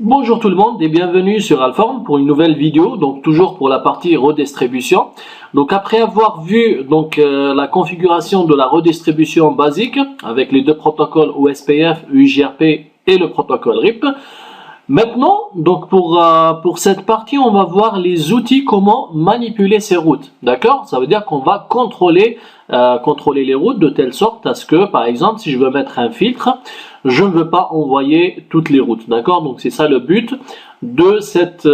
Bonjour tout le monde et bienvenue sur Alform pour une nouvelle vidéo, donc toujours pour la partie redistribution. Donc après avoir vu la configuration de la redistribution basique avec les deux protocoles OSPF, UJRP et le protocole RIP, maintenant donc pour cette partie on va voir les outils, comment manipuler ces routes, d'accord? Ça veut dire qu'on va contrôler les routes de telle sorte à ce que, par exemple, si je veux mettre un filtre, je ne veux pas envoyer toutes les routes, d'accord? Donc c'est ça le but de cette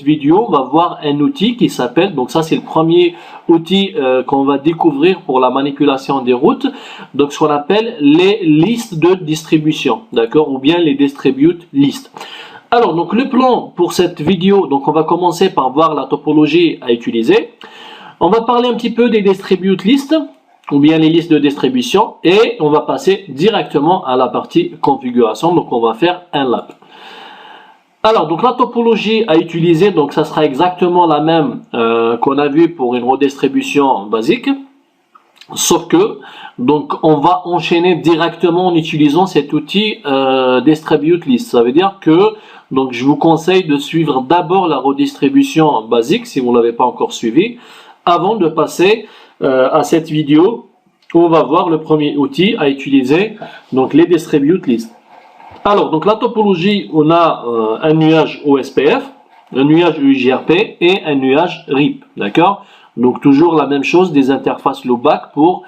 vidéo. On va voir un outil qui s'appelle, donc ça c'est le premier outil qu'on va découvrir pour la manipulation des routes, donc ce qu'on appelle les listes de distribution, d'accord, ou bien les distribute lists. Alors donc le plan pour cette vidéo, donc on va commencer par voir la topologie à utiliser. On va parler un petit peu des distribute lists, ou bien les listes de distribution, et on va passer directement à la partie configuration. Donc on va faire un lab. Alors donc la topologie à utiliser, donc ça sera exactement la même qu'on a vu pour une redistribution basique, sauf que donc on va enchaîner directement en utilisant cet outil distribute list. Ça veut dire que donc je vous conseille de suivre d'abord la redistribution basique si vous ne l'avez pas encore suivi, avant de passer à cette vidéo où on va voir le premier outil à utiliser, donc les distribute lists. Alors donc la topologie, on a un nuage OSPF, un nuage UJRP et un nuage RIP, d'accord? Donc toujours la même chose, des interfaces low-back pour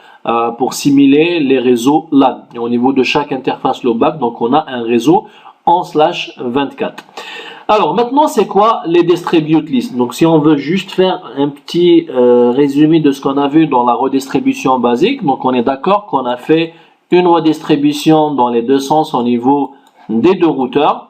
simuler les réseaux LAN. Et au niveau de chaque interface low-back, donc on a un réseau en /24. Alors maintenant, c'est quoi les distribute lists? Donc si on veut juste faire un petit résumé de ce qu'on a vu dans la redistribution basique, donc on est d'accord qu'on a fait une redistribution dans les deux sens au niveau des deux routeurs,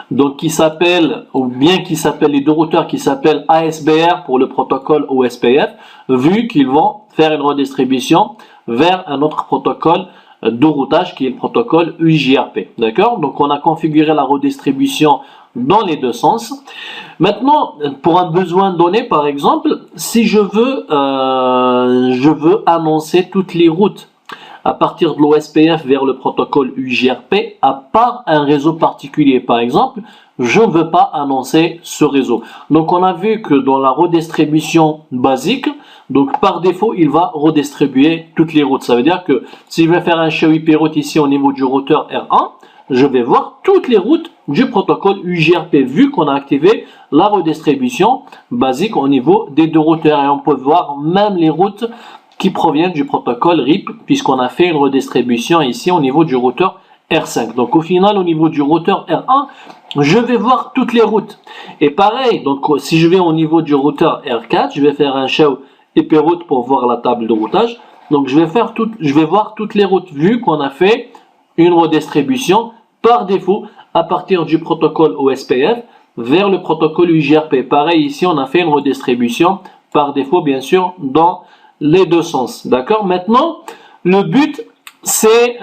donc qui s'appelle, les deux routeurs qui s'appellent ASBR pour le protocole OSPF, vu qu'ils vont faire une redistribution vers un autre protocole de routage qui est le protocole UJRP, d'accord? Donc on a configuré la redistribution dans les deux sens. Maintenant, pour un besoin donné, par exemple, si je veux annoncer toutes les routes à partir de l'OSPF vers le protocole UJRP, à part un réseau particulier, par exemple, je ne veux pas annoncer ce réseau. Donc on a vu que dans la redistribution basique, donc par défaut, il va redistribuer toutes les routes. Ça veut dire que si je vais faire un show IP route ici au niveau du routeur R1, je vais voir toutes les routes du protocole UJRP, vu qu'on a activé la redistribution basique au niveau des deux routeurs. Et on peut voir même les routes qui proviennent du protocole RIP, puisqu'on a fait une redistribution ici au niveau du routeur R5. Donc au final, au niveau du routeur R1, je vais voir toutes les routes. Et pareil, donc si je vais au niveau du routeur R4, je vais faire un show IP route pour voir la table de routage. Donc je vais voir toutes les routes, vu qu'on a fait une redistribution par défaut à partir du protocole OSPF vers le protocole UJRP. Pareil ici, on a fait une redistribution par défaut, bien sûr, dans les deux sens, d'accord? Maintenant, le but, c'est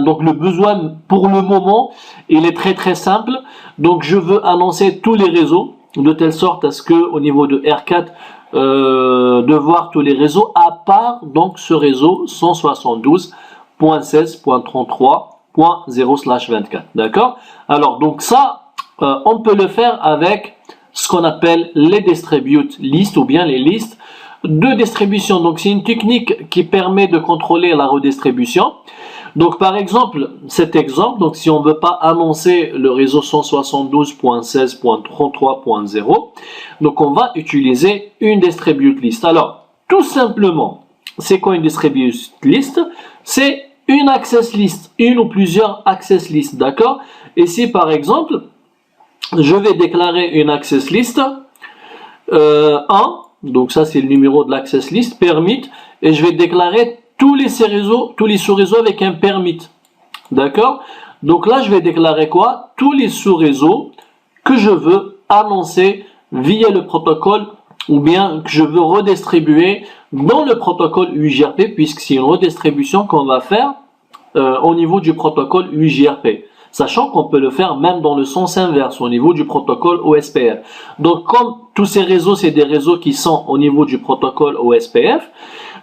donc le besoin pour le moment, il est très simple. Donc je veux annoncer tous les réseaux de telle sorte à ce que au niveau de R4 de voir tous les réseaux à part donc ce réseau 172.16.33.0/24, d'accord? Alors donc ça on peut le faire avec ce qu'on appelle les distribute lists, ou bien les listes de distribution. Donc c'est une technique qui permet de contrôler la redistribution. Donc par exemple, cet exemple, donc si on ne veut pas annoncer le réseau 172.16.33.0, donc on va utiliser une distribute list. Alors tout simplement, c'est quoi une distribute list? C'est une access list, une ou plusieurs access lists, d'accord? Et si par exemple, je vais déclarer une access list 1, donc ça c'est le numéro de l'access list, permit, et je vais déclarer tous les sous-réseaux avec un permit, d'accord? Donc là je vais déclarer quoi? Tous les sous-réseaux que je veux annoncer via le protocole, ou bien que je veux redistribuer dans le protocole UJRP, puisque c'est une redistribution qu'on va faire au niveau du protocole UJRP. Sachant qu'on peut le faire même dans le sens inverse, au niveau du protocole OSPF. Donc comme tous ces réseaux, c'est des réseaux qui sont au niveau du protocole OSPF,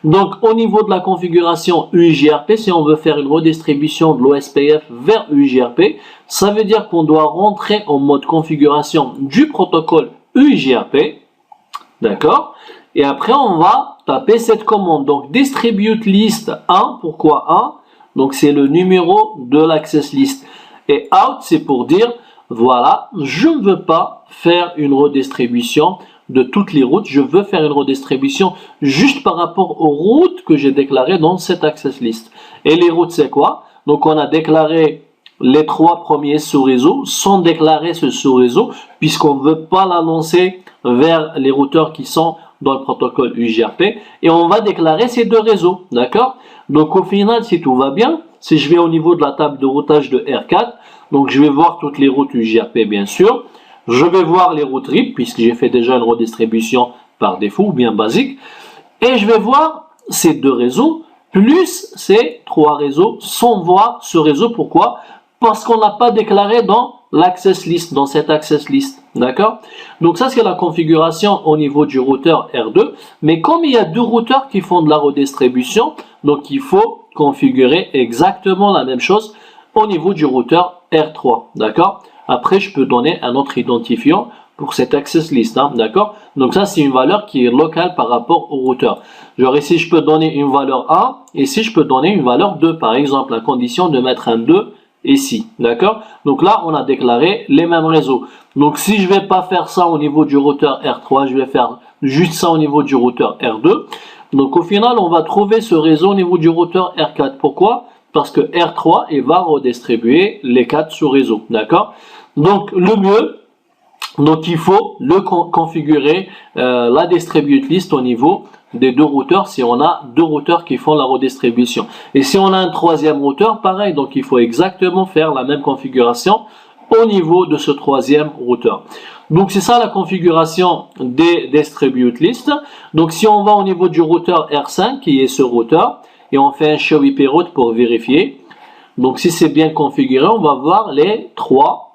Donc, au niveau de la configuration UIJRP, si on veut faire une redistribution de l'OSPF vers UIJRP, ça veut dire qu'on doit rentrer en mode configuration du protocole UIJRP. D'accord? Et après, on va taper cette commande. Donc, distribute list 1. Pourquoi 1? Donc, c'est le numéro de l'access list. Et out, c'est pour dire, voilà, je ne veux pas faire une redistribution de toutes les routes. Je veux faire une redistribution juste par rapport aux routes que j'ai déclarées dans cette access list. Et les routes, c'est quoi? Donc, on a déclaré les 3 premiers sous-réseaux sans déclarer ce sous-réseau puisqu'on ne veut pas l'annoncer vers les routeurs qui sont dans le protocole UIJRP et on va déclarer ces 2 réseaux, d'accord? Donc au final, si tout va bien, si je vais au niveau de la table de routage de R4, donc je vais voir toutes les routes UIJRP bien sûr, je vais voir les routes RIP puisque j'ai fait déjà une redistribution par défaut ou bien basique et je vais voir ces 2 réseaux plus ces 3 réseaux sans voir ce réseau. Pourquoi? Parce qu'on n'a pas déclaré dans l'access list, dans cette access list, d'accord? Donc ça c'est la configuration au niveau du routeur R2, mais comme il y a 2 routeurs qui font de la redistribution, donc il faut configurer exactement la même chose au niveau du routeur R3, d'accord? Après je peux donner un autre identifiant pour cette access list, hein, d'accord? Donc ça c'est une valeur qui est locale par rapport au routeur. Genre ici je peux donner une valeur 1, et ici je peux donner une valeur 2 par exemple, à condition de mettre un 2 ici, d'accord? Donc là, on a déclaré les mêmes réseaux. Donc si je vais pas faire ça au niveau du routeur R3, je vais faire juste ça au niveau du routeur R2. Donc au final, on va trouver ce réseau au niveau du routeur R4. Pourquoi? Parce que R3, il va redistribuer les 4 sous-réseaux, d'accord? Donc le mieux, donc il faut le configurer la distribute list au niveau des 2 routeurs si on a 2 routeurs qui font la redistribution. Et si on a un 3e routeur, pareil, donc il faut exactement faire la même configuration au niveau de ce 3e routeur. Donc c'est ça la configuration des distribute list. Donc si on va au niveau du routeur R5 qui est ce routeur et on fait un show IP route pour vérifier. Donc si c'est bien configuré, on va voir les 3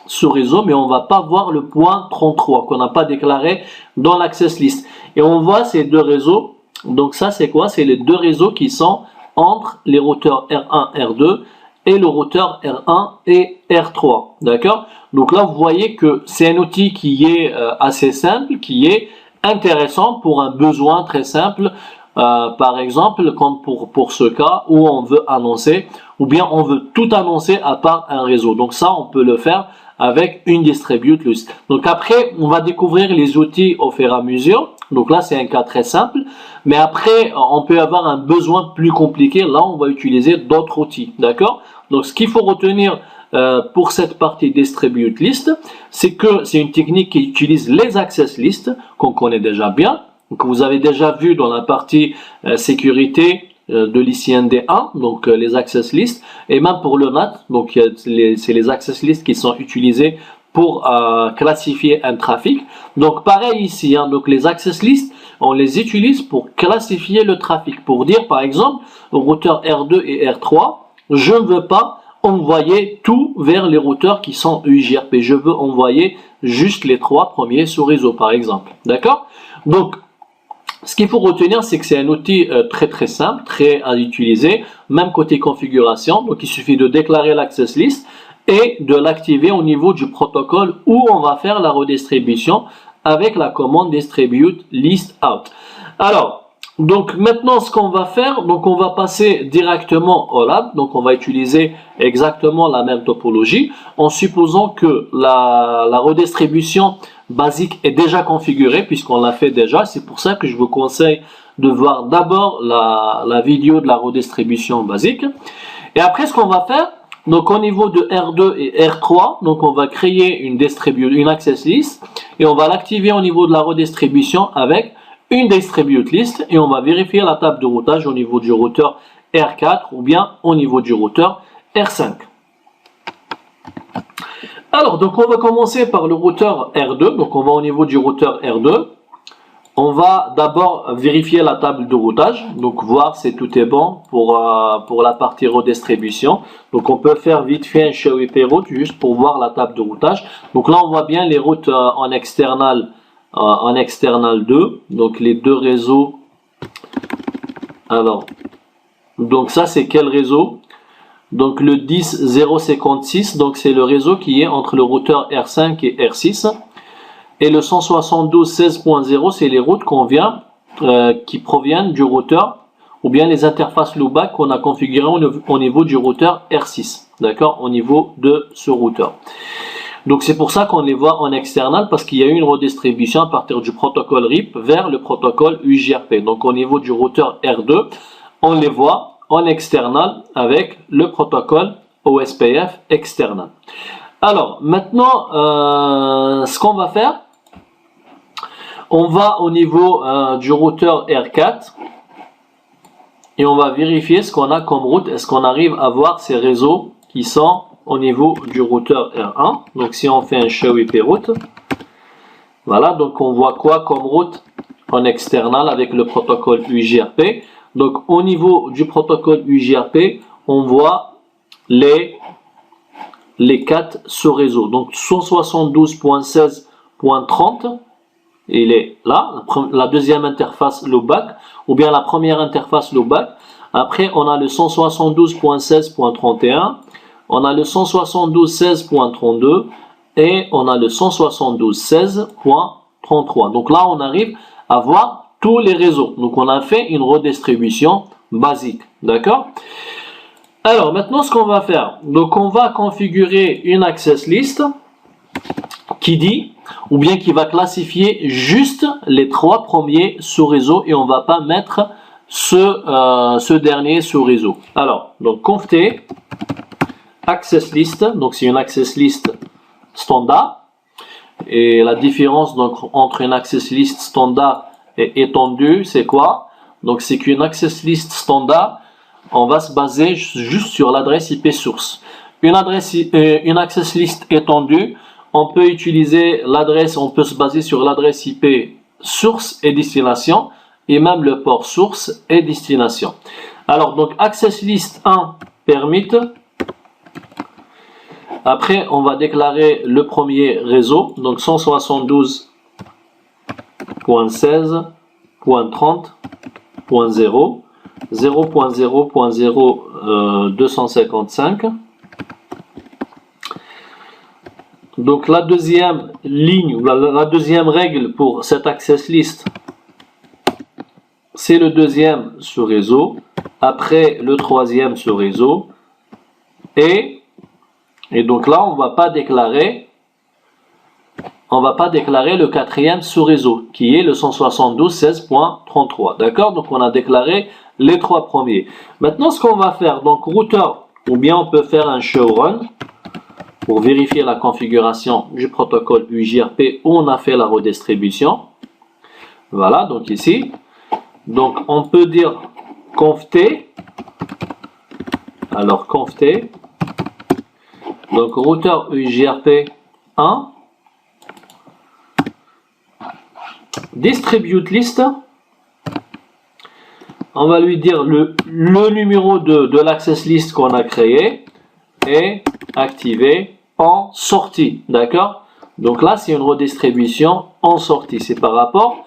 sous-réseau, mais on va pas voir le point 33 qu'on n'a pas déclaré dans l'access list. Et on voit ces 2 réseaux. Donc ça c'est quoi? C'est les 2 réseaux qui sont entre les routeurs R1, R2 et le routeur R1 et R3. D'accord? Donc là vous voyez que c'est un outil qui est assez simple, qui est intéressant pour un besoin très simple. Par exemple, comme pour ce cas où on veut annoncer ou bien on veut tout annoncer à part un réseau. Donc ça on peut le faire avec une distribute list. Donc après, on va découvrir les outils au fur et à mesure. Donc là, c'est un cas très simple. Mais après, on peut avoir un besoin plus compliqué. Là, on va utiliser d'autres outils. D'accord? Donc, ce qu'il faut retenir pour cette partie distribute list, c'est que c'est une technique qui utilise les access list, qu'on connaît déjà bien. Donc, vous avez déjà vu dans la partie sécurité de l'ICND1, donc les access lists, et même pour le NAT, donc c'est les access lists qui sont utilisés pour classifier un trafic. Donc pareil ici, hein, donc les access lists, on les utilise pour classifier le trafic, pour dire par exemple au routeur R2 et R3, je ne veux pas envoyer tout vers les routeurs qui sont UIJRP, je veux envoyer juste les 3 premiers sous réseau par exemple, d'accord? Donc ce qu'il faut retenir, c'est que c'est un outil très simple, très à utiliser, même côté configuration. Donc il suffit de déclarer l'access list et de l'activer au niveau du protocole où on va faire la redistribution avec la commande distribute list out. Alors, donc maintenant ce qu'on va faire, donc on va passer directement au lab. Donc on va utiliser exactement la même topologie en supposant que la redistribution basique est déjà configurée puisqu'on l'a fait déjà. C'est pour ça que je vous conseille de voir d'abord la vidéo de la redistribution basique. Et après ce qu'on va faire, donc au niveau de R2 et R3, donc on va créer une access list et on va l'activer au niveau de la redistribution avec une distribute list et on va vérifier la table de routage au niveau du routeur R4 ou bien au niveau du routeur R5. Alors, donc on va commencer par le routeur R2. Donc on va au niveau du routeur R2. On va d'abord vérifier la table de routage. Donc voir si tout est bon pour la partie redistribution. Donc on peut faire vite fait un show IP route juste pour voir la table de routage. Donc là on voit bien les routes en external 2. Donc les 2 réseaux Alors, donc ça c'est quel réseau? Donc le 10.056, donc c'est le réseau qui est entre le routeur R5 et R6. Et le 172.16.0, c'est les routes qui proviennent du routeur ou bien les interfaces loopback qu'on a configurées au niveau du routeur R6, d'accord, au niveau de ce routeur. Donc c'est pour ça qu'on les voit en external, parce qu'il y a eu une redistribution à partir du protocole RIP vers le protocole UJRP. Donc au niveau du routeur R2, on les voit en external avec le protocole OSPF external. Alors maintenant, ce qu'on va faire, on va au niveau du routeur R4 et on va vérifier ce qu'on a comme route. Est-ce qu'on arrive à voir ces réseaux qui sont au niveau du routeur R1? Donc si on fait un show IP route, voilà, donc on voit quoi comme route en external avec le protocole UJRP. Donc au niveau du protocole UJRP, on voit les 4 sous-réseaux. Donc 172.16.30, il est là, la deuxième interface loopback, ou bien la première interface loopback. Après, on a le 172.16.31, on a le 172.16.32 et on a le 172.16.33. Donc là, on arrive à voir tous les réseaux. Donc on a fait une redistribution basique, d'accord? Alors maintenant, ce qu'on va faire, donc on va configurer une access list qui dit, ou bien qui va classifier juste les 3 premiers sous-réseaux et on va pas mettre ce dernier sous-réseau. Alors, donc conft access list, donc c'est une access list standard, et la différence donc entre une access list standard et étendue, c'est quoi? Donc c'est qu'une access list standard, on va se baser juste sur l'adresse IP source. Une access list étendue, on peut utiliser l'adresse, on peut se baser sur l'adresse IP source et destination, et même le port source et destination. Alors, donc, access list 1 permit. Après, on va déclarer le premier réseau, donc 172.16.30.0, 0.0.0.255. Donc la deuxième ligne, la deuxième règle pour cette access list, c'est le deuxième sous-réseau, après le troisième sous-réseau, et donc là on va pas déclarer le quatrième sous-réseau, qui est le 172.16.33, d'accord? Donc on a déclaré les 3 premiers. Maintenant ce qu'on va faire, donc routeur, ou bien on peut faire un show run, pour vérifier la configuration du protocole UJRP où on a fait la redistribution. Voilà, donc ici. Donc on peut dire conft. Alors conft. Donc routeur UJRP 1. Distribute list. On va lui dire le numéro de l'access list qu'on a créé. Et activé en sortie, d'accord? Donc là c'est une redistribution en sortie, c'est par rapport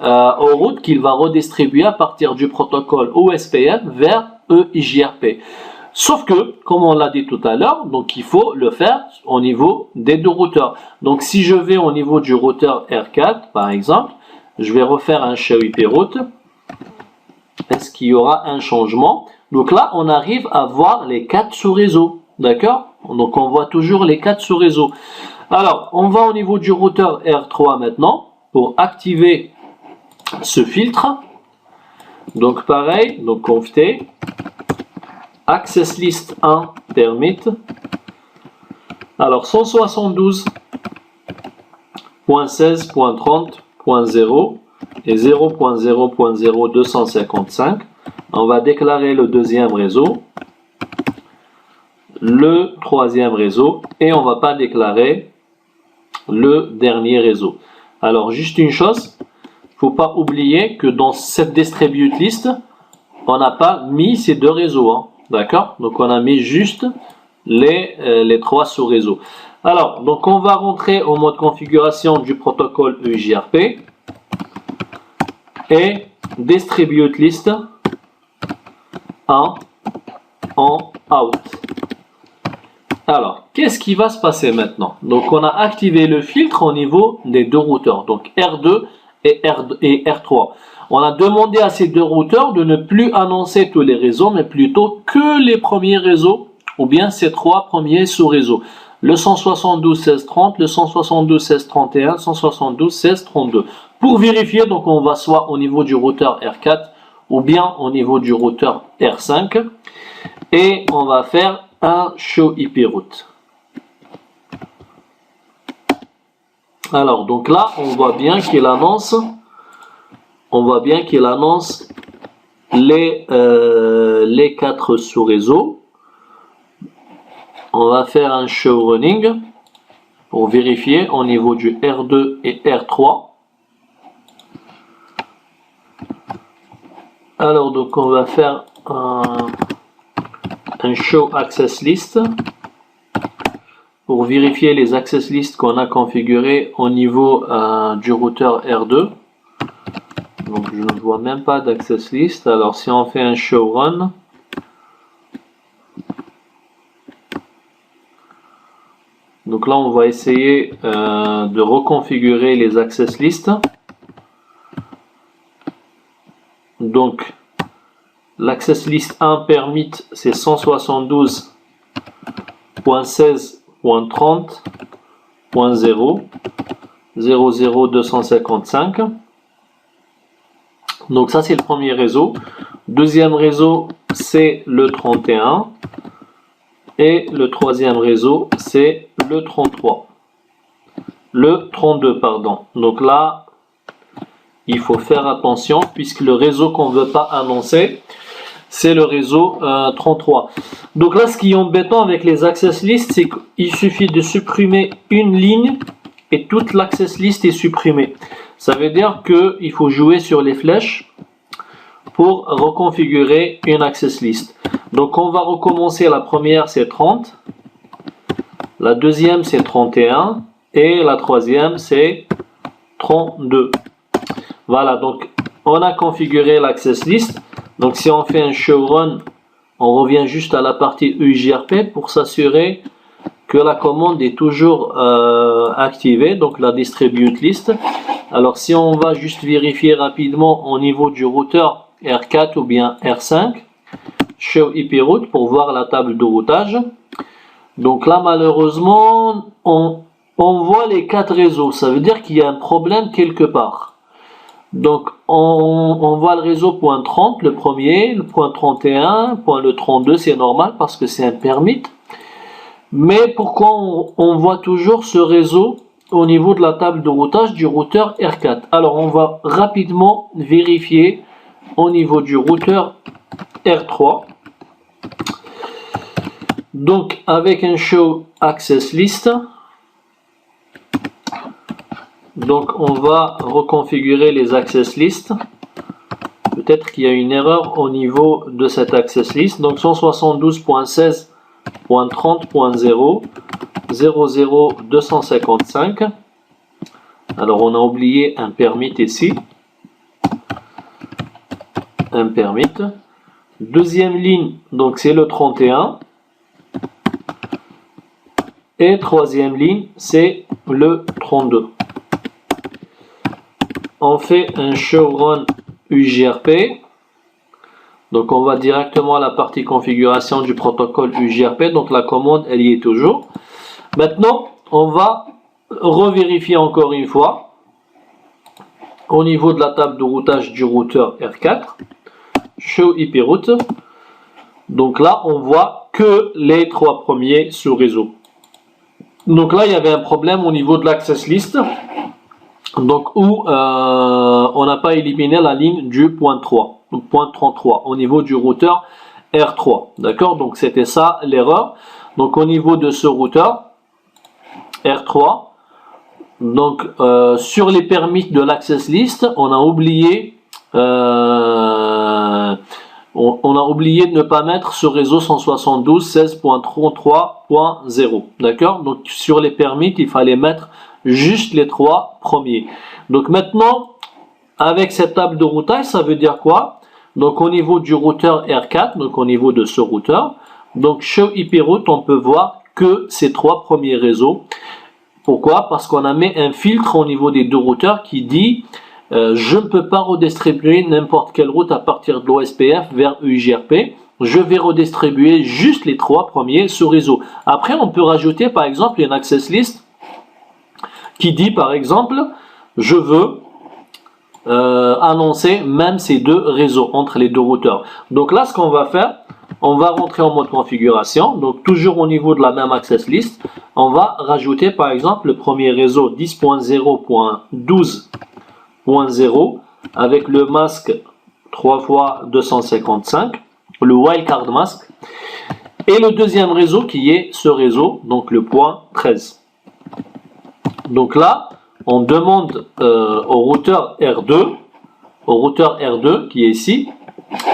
aux routes qu'il va redistribuer à partir du protocole OSPF vers EIJRP. Sauf que, comme on l'a dit tout à l'heure, donc il faut le faire au niveau des 2 routeurs. Donc si je vais au niveau du routeur R4 par exemple, je vais refaire un show IP route. Est-ce qu'il y aura un changement? Donc là, on arrive à voir les 4 sous-réseaux, d'accord? Donc on voit toujours les 4 sous-réseaux. Alors, on va au niveau du routeur R3 maintenant, pour activer ce filtre. Donc pareil, donc conft, access list 1 permit. Alors 172.16.30.0 et 0.0.0255. On va déclarer le deuxième réseau, le troisième réseau, et on ne va pas déclarer le dernier réseau. Alors, juste une chose, il ne faut pas oublier que dans cette distribute list, on n'a pas mis ces 2 réseaux, hein, d'accord? Donc, on a mis juste les 3 sous-réseaux. Alors, donc on va rentrer au mode configuration du protocole UJRP et distribute list. en out. Alors, qu'est-ce qui va se passer maintenant? Donc, on a activé le filtre au niveau des deux routeurs, donc R2 et R3. On a demandé à ces deux routeurs de ne plus annoncer tous les réseaux, mais plutôt que les premiers réseaux, ou bien ces trois premiers sous-réseaux. Le 172.16.30, le 172.16.31, 172.16.32. Pour vérifier, donc on va soit au niveau du routeur R4 ou bien au niveau du routeur R5 et on va faire un show IP route. Alors donc là on voit bien qu'il annonce les 4 sous-réseaux. On va faire un show running pour vérifier au niveau du R2 et R3. Alors donc on va faire un show access list pour vérifier les access lists qu'on a configurés au niveau du routeur R2. Donc je ne vois même pas d'access list. Alors si on fait un show run, donc là on va essayer de reconfigurer les access lists. Donc l'access list 1 permit c'est 172.16.30.0 00255. Donc ça c'est le premier réseau. Deuxième réseau c'est le 31 et le troisième réseau c'est le 32 pardon. Donc là il faut faire attention puisque le réseau qu'on ne veut pas annoncer c'est le réseau 33. Donc là ce qui est embêtant avec les access lists c'est qu'il suffit de supprimer une ligne et toute l'access list est supprimée. Ça veut dire qu'il faut jouer sur les flèches pour reconfigurer une access list. Donc on va recommencer. La première c'est 30, la deuxième c'est 31 et la troisième c'est 32. Voilà, donc on a configuré l'access list. Donc si on fait un show run, on revient juste à la partie UJRP pour s'assurer que la commande est toujours activée, donc la distribute list. Alors si on va juste vérifier rapidement au niveau du routeur R4 ou bien R5, show IP route pour voir la table de routage. Donc là malheureusement on voit les 4 réseaux, ça veut dire qu'il y a un problème quelque part. Donc on voit le réseau point 30, le premier, le point 31, point le 32, c'est normal parce que c'est un permit. Mais pourquoi on voit toujours ce réseau au niveau de la table de routage du routeur R4? Alors on va rapidement vérifier au niveau du routeur R3. Donc avec un show access list, donc on va reconfigurer les access lists. Peut-être qu'il y a une erreur au niveau de cette access list. Donc 172.16.30.0 00255. Alors on a oublié un permit ici. Un permit. Deuxième ligne, donc c'est le 31. Et troisième ligne, c'est le 32. On fait un show run UJRP. Donc on va directement à la partie configuration du protocole UJRP. Donc la commande elle y est toujours. Maintenant on va revérifier encore une fois au niveau de la table de routage du routeur R4. Show IP route. Donc là on voit que les 3 premiers sous réseau. Donc là il y avait un problème au niveau de l'access list. Donc où on n'a pas éliminé la ligne du point 3, donc point 33 au niveau du routeur R3, d'accord? Donc c'était ça l'erreur. Donc au niveau de ce routeur R3, donc sur les permis de l'access list, on a oublié de ne pas mettre ce réseau 172.16.33.0, d'accord? Donc sur les permis, il fallait mettre juste les 3 premiers. Donc maintenant, avec cette table de routage, ça veut dire quoi? Donc au niveau du routeur R4, donc au niveau de ce routeur, donc Show IP Route, on peut voir que ces trois premiers réseaux. Pourquoi? Parce qu'on a mis un filtre au niveau des deux routeurs qui dit je ne peux pas redistribuer n'importe quelle route à partir de l'OSPF vers UIGRP. Je vais redistribuer juste les trois premiers sur réseau. Après, on peut rajouter par exemple une access list qui dit par exemple je veux annoncer même ces deux réseaux entre les deux routeurs. Donc là, ce qu'on va faire, on va rentrer en mode configuration. Donc toujours au niveau de la même access list, on va rajouter par exemple le premier réseau 10.0.12.0 avec le masque 3x255, le wildcard mask, et le deuxième réseau qui est ce réseau, donc le point 13. Donc là, on demande au routeur R2 qui est ici,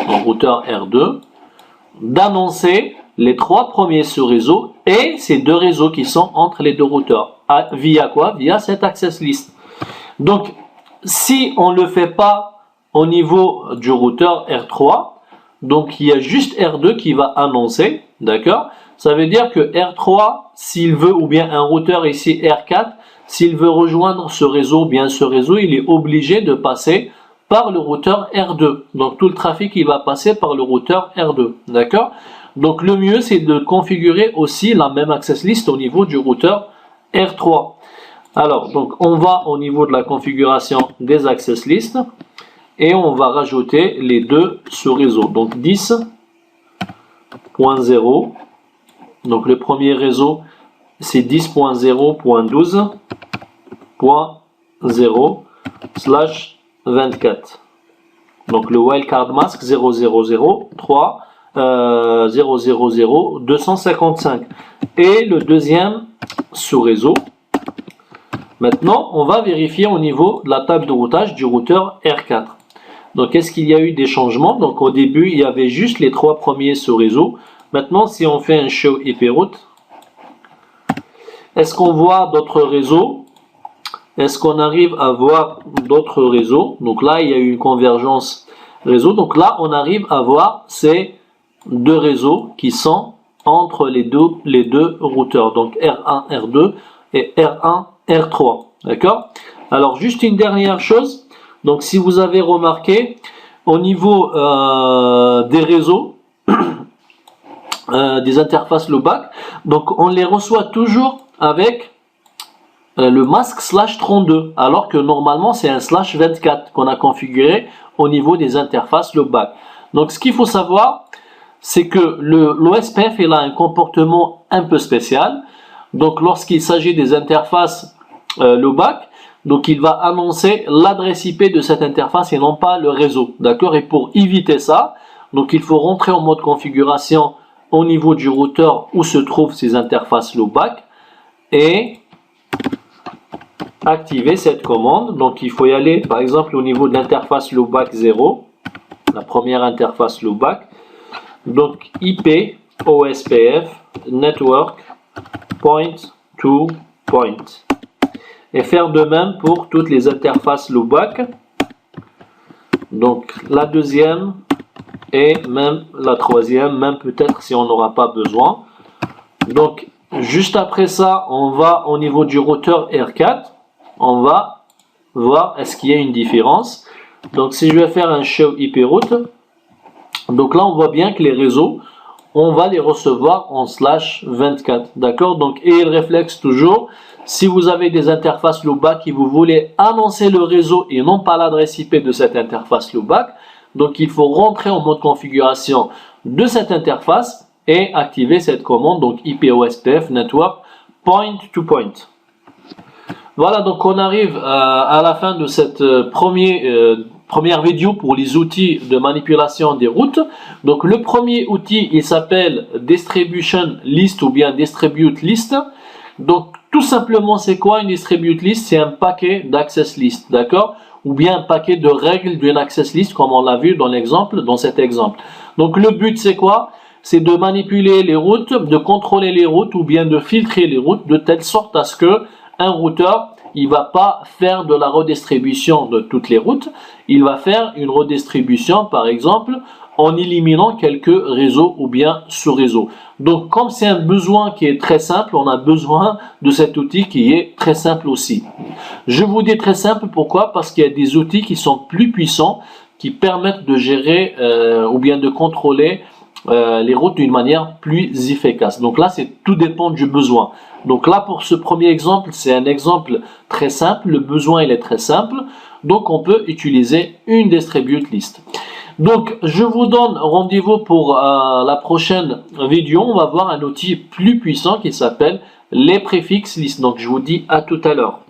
au routeur R2, d'annoncer les trois premiers sur réseau et ces deux réseaux qui sont entre les deux routeurs. Via quoi? Via cette access list. Donc, si on ne le fait pas au niveau du routeur R3, donc il y a juste R2 qui va annoncer, d'accord? Ça veut dire que R3, s'il veut, ou bien un routeur ici R4, s'il veut rejoindre ce réseau, bien ce réseau, il est obligé de passer par le routeur R2. Donc tout le trafic, il va passer par le routeur R2, d'accord? Donc le mieux, c'est de configurer aussi la même access list au niveau du routeur R3. Alors, donc on va au niveau de la configuration des access lists et on va rajouter les deux sur réseau. Donc 10.0, donc le premier réseau, c'est 10.0.12.0/24. Donc le wildcard mask 000.255 et le deuxième sous réseau. Maintenant, on va vérifier au niveau de la table de routage du routeur R4. Donc, est-ce qu'il y a eu des changements? Donc, au début, il y avait juste les trois premiers sous réseau. Maintenant, si on fait un show IP route, est-ce qu'on voit d'autres réseaux? Est-ce qu'on arrive à voir d'autres réseaux? Donc là, il y a eu une convergence réseau. Donc là, on arrive à voir ces deux réseaux qui sont entre les deux routeurs. Donc R1, R2 et R1, R3. D'accord? Alors, juste une dernière chose. Donc, si vous avez remarqué, au niveau des réseaux, des interfaces low-back, donc on les reçoit toujours avec le masque /32, alors que normalement c'est un /24 qu'on a configuré au niveau des interfaces low-back. Donc ce qu'il faut savoir, c'est que l'OSPF a un comportement un peu spécial. Donc lorsqu'il s'agit des interfaces low-back, donc il va annoncer l'adresse IP de cette interface et non pas le réseau. D'accord? Et pour éviter ça, donc il faut rentrer en mode configuration au niveau du routeur où se trouvent ces interfaces low-back et activer cette commande. Donc il faut y aller par exemple au niveau de l'interface low-back 0, la première interface low-back. Donc IP OSPF network point to point. Et faire de même pour toutes les interfaces low-back. Donc la deuxième et même la troisième, même peut-être si on n'aura pas besoin. Donc juste après ça, on va au niveau du routeur R4. On va voir est-ce qu'il y a une différence. Donc si je vais faire un show IP route, donc là on voit bien que les réseaux, on va les recevoir en /24. D'accord? Donc et il réflexe toujours. Si vous avez des interfaces low-back et vous voulez annoncer le réseau et non pas l'adresse IP de cette interface low-back, donc il faut rentrer en mode configuration de cette interface et activer cette commande, donc IP OSPF network point to point. Voilà, donc on arrive à la fin de cette première vidéo pour les outils de manipulation des routes. Donc le premier outil, il s'appelle Distribution List ou bien Distribute List. Donc tout simplement, c'est quoi une Distribute List? C'est un paquet d'access list, d'accord? Ou bien un paquet de règles d'une access list comme on l'a vu dans l'exemple, dans cet exemple. Donc le but c'est quoi? C'est de manipuler les routes, de contrôler les routes ou bien de filtrer les routes de telle sorte à ce que un routeur il va pas faire de la redistribution de toutes les routes, il va faire une redistribution par exemple en éliminant quelques réseaux ou bien sous-réseaux. Donc comme c'est un besoin qui est très simple, on a besoin de cet outil qui est très simple aussi. Je vous dis très simple, pourquoi? Parce qu'il y a des outils qui sont plus puissants, qui permettent de gérer ou bien de contrôler les routes d'une manière plus efficace. Donc là, tout dépend du besoin. Donc là, pour ce premier exemple, c'est un exemple très simple. Le besoin, il est très simple. Donc on peut utiliser une distribute list. Donc je vous donne rendez-vous pour la prochaine vidéo. On va voir un outil plus puissant qui s'appelle les préfixes list. Donc je vous dis à tout à l'heure.